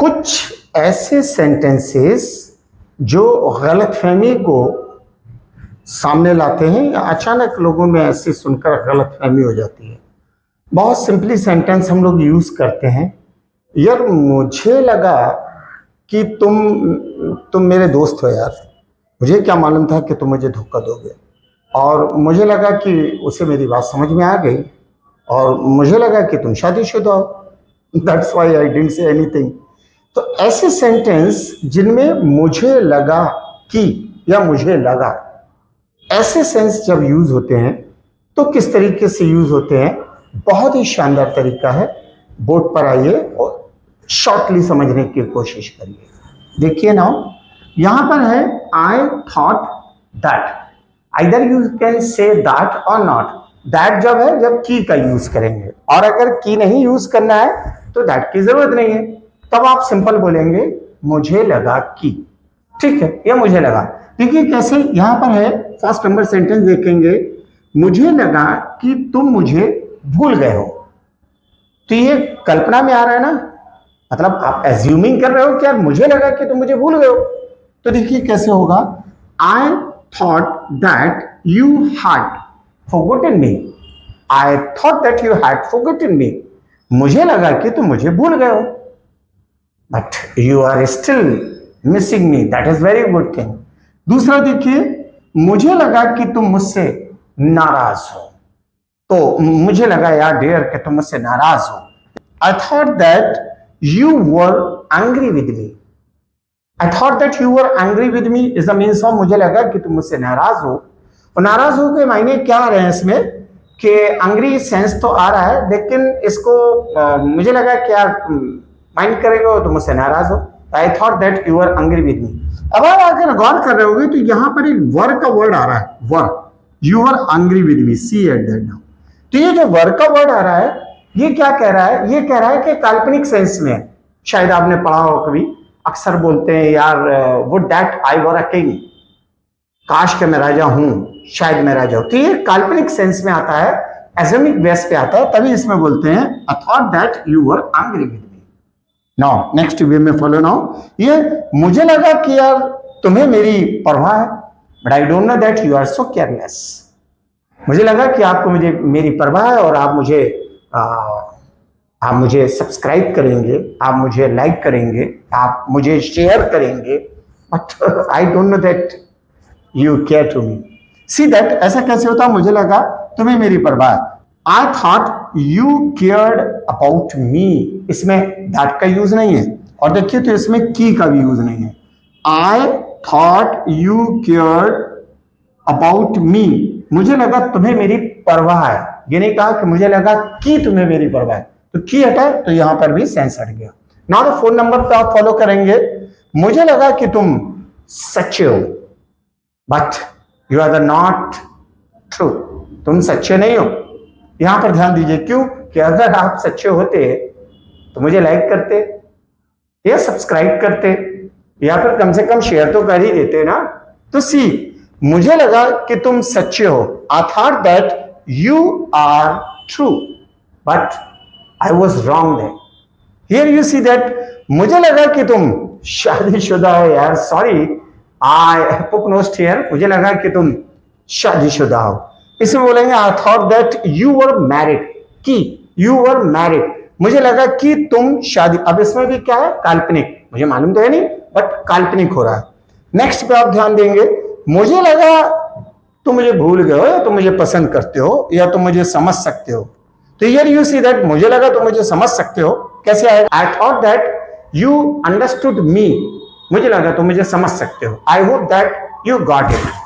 कुछ ऐसे सेंटेंसेस जो गलतफहमी को सामने लाते हैं या अचानक लोगों में ऐसे सुनकर गलतफहमी हो जाती है। बहुत सिंपली सेंटेंस हम लोग यूज करते हैं, यार मुझे लगा कि तुम मेरे दोस्त हो यार, मुझे क्या मालूम था कि तुम मुझे धोखा दोगे, और मुझे लगा कि उसे मेरी बात समझ में आ गई, और मुझे लगा कि तुम शादीशुदा हो, that's why I didn't say anything. तो ऐसे सेंटेंस जिनमें मुझे लगा कि या मुझे लगा, ऐसे सेंस जब यूज होते हैं तो किस तरीके से यूज होते हैं, बहुत ही शानदार तरीका है। बोर्ड पर आइए और शॉर्टली समझने की कोशिश करिए। देखिए ना, यहां पर है I thought that. Either you can say that और नॉट। दैट जब है जब की का यूज करेंगे, और अगर की नहीं यूज करना है तो दैट की जरूरत नहीं है, तब आप सिंपल बोलेंगे मुझे लगा कि। ठीक है, या मुझे लगा। देखिए कैसे, यहां पर है फर्स्ट नंबर सेंटेंस देखेंगे, मुझे लगा कि तुम मुझे भूल गए हो। तो ये कल्पना में आ रहा है ना, मतलब आप एज्यूमिंग कर रहे हो कि यार मुझे लगा कि तुम मुझे भूल गए हो। तो देखिए कैसे होगा, I thought that you had forgotten me. I thought that you had forgotten me. मुझे लगा कि तुम मुझे भूल गए हो, but you are still missing me, that is very good thing. दूसरा देखिए, मुझे लगा कि तुम मुझसे नाराज हो। तो मुझे लगा यार डियर कि तुम मुझसे नाराज हो। I thought that you were angry with me. I thought that you were angry with me is the means of मुझे लगा कि तुम मुझसे नाराज हो। और नाराज हो के मायने क्या आ रहे हैं इसमें कि एंग्री सेंस तो आ रहा है, लेकिन इसको मुझे लगा कि यार माइंड करेगा तो मुझसे नाराज हो। I thought that you were angry with मी। अब आप अगर गौर कर रहे होगे तो यहां पर एक वर का वर्ड आ रहा है, were. You were angry with me, see at that now. तो ये जो वर का वर्ड आ रहा है, ये क्या कह रहा है, ये कह रहा है कि काल्पनिक सेंस में। शायद आपने पढ़ा हो कभी, अक्सर बोलते हैं यार would that I were a king, काश के मैं राजा हूं, शायद मैं राजा हूं। तो ये काल्पनिक सेंस में आता है, एजमिक बेस पे आता है, तभी इसमें बोलते हैं I thought that you were angry with me. Now next way में फॉलो नाउ, ये मुझे लगा कि यार तुम्हें मेरी परवाह है, but I don't know that you are so careless. मुझे लगा कि आपको मुझे मेरी परवाह है और आप मुझे सब्सक्राइब करेंगे, आप मुझे लाइक करेंगे, आप मुझे शेयर करेंगे, but I don't know that you care to me. See that, ऐसा कैसे होता, मुझे लगा तुम्हें मेरी परवाह है। I thought you cared about me, इसमें दैट का यूज नहीं है, और देखिए तो इसमें की का भी यूज नहीं है। I thought you cared about me, मुझे लगा तुम्हें मेरी परवाह है। ये नहीं कहा कि मुझे लगा कि तुम्हें मेरी परवाह है, तो की हटा तो यहां पर भी सेंस हट गया। नाउ तो 4 नंबर पे आप फॉलो करेंगे, मुझे लगा कि तुम सच्चे हो, but you are the not true, तुम सच्चे नहीं हो। यहां पर ध्यान दीजिए, क्यों कि अगर आप सच्चे होते तो मुझे लाइक करते या सब्सक्राइब करते, या फिर कम से कम शेयर तो कर ही देते ना। तो सी, मुझे लगा कि तुम सच्चे हो, I thought that you are true, but I was wrong there. Here you see that, मुझे लगा कि तुम शादीशुदा हो, यार sorry I put note here, मुझे लगा कि तुम शादीशुदा हो। इसमें बोलेंगे I thought that you were married, कि यू वर मैरिड, मुझे लगा कि तुम शादी। अब इसमें भी क्या है, काल्पनिक, मुझे मालूम तो है नहीं बट काल्पनिक हो रहा है। नेक्स्ट पे आप ध्यान देंगे, मुझे लगा तुम मुझे भूल गए हो, या तुम मुझे पसंद करते हो, या तुम मुझे समझ सकते हो। तो हियर यू सी दैट, मुझे लगा तुम मुझे समझ सकते हो, कैसे आएगा, I thought that you understood me, मुझे लगा तुम मुझे समझ सकते हो। I hope that you got it.